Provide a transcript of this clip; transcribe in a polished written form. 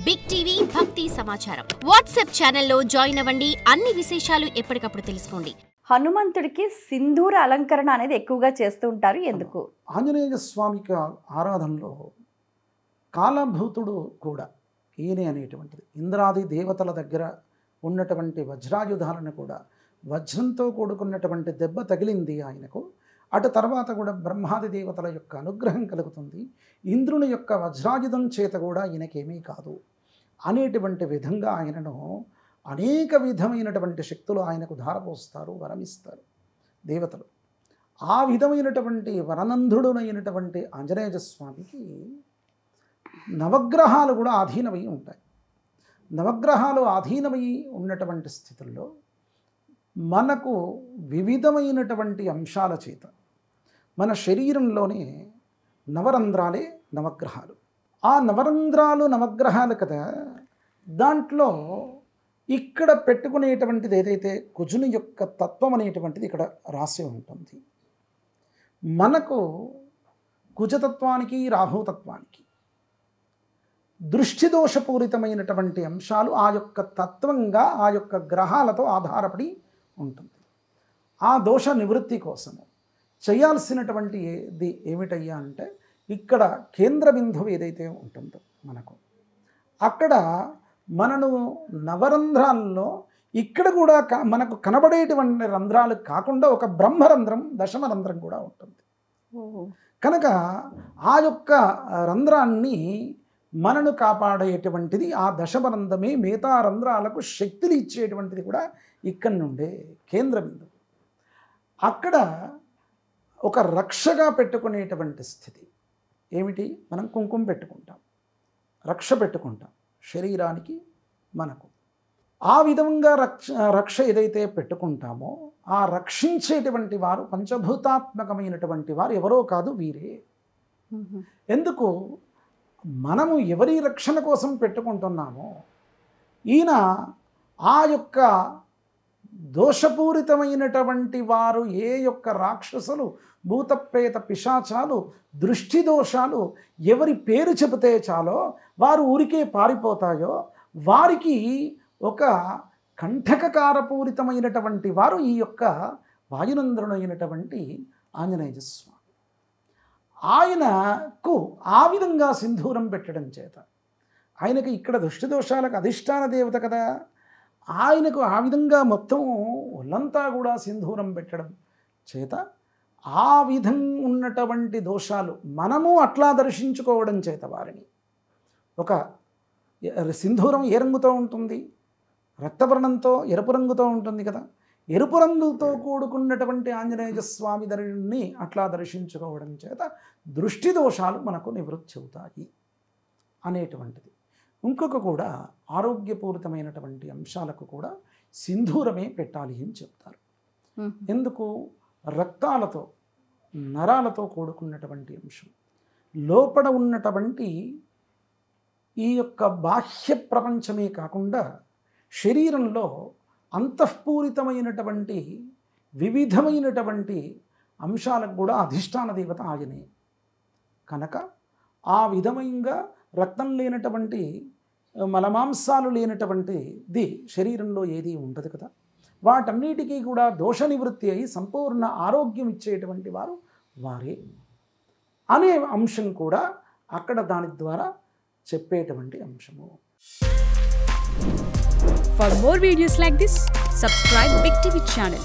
Big TV భక్తి సమాచారం WhatsApp ఛానల్లో జాయిన్ అవ్వండి. అన్ని విశేషాలు ఎప్పటికప్పుడు తెలుసుకోండి. హనుమంతుడికి సింధూర అలంకరణ అనేది ఎక్కువగా చేస్తూ ఉంటారు. ఎందుకు? ఆంజనేయ స్వామికి ఆరాధనలో కాలభూతుడు కూడా ఈయనే అనేటువంటిది. ఇంద్రాది దేవతల దగ్గర ఉన్నటువంటి వజ్రాయుధాలను కూడా వజ్రంతో కూడుకున్నటువంటి దెబ్బ తగిలింది ఆయనకు. అటు తర్వాత కూడా బ్రహ్మాది దేవతల యొక్క అనుగ్రహం కలుగుతుంది. ఇంద్రుని యొక్క వజ్రాయుధం చేత కూడా ఈయనకేమీ కాదు అనేటువంటి విధంగా ఆయనను అనేక విధమైనటువంటి శక్తులు ఆయనకు ధారపోస్తారు, వరమిస్తారు దేవతలు. ఆ విధమైనటువంటి వరనందుడునైనటువంటి ఆంజనేయ స్వామికి నవగ్రహాలు కూడా ఆధీనమై ఉంటాయి. నవగ్రహాలు ఆధీనమై ఉన్నటువంటి స్థితుల్లో మనకు వివిధమైనటువంటి అంశాల చేత మన శరీరంలోనే నవరంధ్రాలే నవగ్రహాలు. ఆ నవరంధ్రాలు నవగ్రహాలు కదా, దాంట్లో ఇక్కడ పెట్టుకునేటువంటిది ఏదైతే కుజుని యొక్క తత్వం అనేటువంటిది ఇక్కడ రాసి ఉంటుంది. మనకు కుజతత్వానికి రాహుతత్వానికి దృష్టిదోషపూరితమైనటువంటి అంశాలు ఆ యొక్క తత్వంగా ఆ యొక్క గ్రహాలతో ఆధారపడి ఉంటుంది. ఆ దోష నివృత్తి కోసము చేయాల్సినటువంటి ఏమిటయ్యా అంటే, ఇక్కడ కేంద్ర బిందువు ఏదైతే ఉంటుందో మనకు అక్కడ మనను నవరంధ్రాల్లో ఇక్కడ కూడా మనకు కనబడేటువంటి రంధ్రాలు కాకుండా ఒక బ్రహ్మరంధ్రం, దశమరంధ్రం కూడా ఉంటుంది. కనుక ఆ యొక్క రంధ్రాన్ని మనను కాపాడేటువంటిది ఆ దశమరంధ్రమే. మిగతా రంధ్రాలకు శక్తిని ఇచ్చేటువంటిది కూడా ఇక్కడి నుండే కేంద్ర బిందువు. అక్కడ ఒక రక్షగా పెట్టుకునేటువంటి స్థితి ఏమిటి? మనం కుంకుమ పెట్టుకుంటాం, రక్ష పెట్టుకుంటాం శరీరానికి మనకు. ఆ విధంగా రక్ష ఏదైతే పెట్టుకుంటామో ఆ రక్షించేటువంటి వారు పంచభూతాత్మకమైనటువంటి వారు ఎవరో కాదు, వీరే. ఎందుకు? మనము ఎవరి రక్షణ కోసం పెట్టుకుంటున్నామో ఈయన ఆ యొక్క దోషపూరితమైనటువంటి వారు, ఏ యొక్క రాక్షసులు, భూతప్రేత పిశాచాలు, దృష్టి దోషాలు ఎవరి పేరు చెబితే చాలో వారు ఊరికే పారిపోతాయో వారికి ఒక కంఠకకారపూరితమైనటువంటి వారు ఈ యొక్క వాయునందనుడైనటువంటి ఆంజనేయ స్వామి. ఆయనకు ఆ విధంగా సింధూరం పెట్టడం చేత, ఆయనకు ఇక్కడ దృష్టి దోషాలకు అధిష్టాన దేవత కదా, ఆయనకు ఆ విధంగా మొత్తం ఒళ్ళంతా కూడా సింధూరం పెట్టడం చేత ఆ విధం ఉన్నటువంటి దోషాలు మనము అట్లా దర్శించుకోవడం చేత వారిని ఒక సింధూరం ఏ రంగుతో ఉంటుంది? రక్తవర్ణంతో, ఎరుపు రంగుతో ఉంటుంది కదా. ఎరుపు రంగుతో కూడుకున్నటువంటి ఆంజనేయ స్వామి ధరిని అట్లా దర్శించుకోవడం చేత దృష్టి దోషాలు మనకు నివృత్తి అవుతాయి అనేటువంటిది. ఇంకొక కూడా ఆరోగ్యపూరితమైనటువంటి అంశాలకు కూడా సింధూరమే పెట్టాలి అని చెప్తారు. ఎందుకు? రక్తాలతో, నరాలతో కూడుకున్నటువంటి అంశం లోపల ఉన్నటువంటి ఈ యొక్క బాహ్య ప్రపంచమే కాకుండా శరీరంలో అంతఃపూరితమైనటువంటి వివిధమైనటువంటి అంశాలకు కూడా అధిష్టాన దేవత ఆయనే. కనుక ఆ విధంగా రక్తం లేనటువంటి, మలమాంసాలు లేనటువంటిది శరీరంలో ఏది ఉండదు కదా. వాటన్నిటికీ కూడా దోష నివృత్తి అయి సంపూర్ణ ఆరోగ్యం ఇచ్చేటువంటి వారు వారే అనే అంశం కూడా అక్కడ దాని ద్వారా చెప్పేటువంటి అంశము. For more videos like this, subscribe Big TV channel.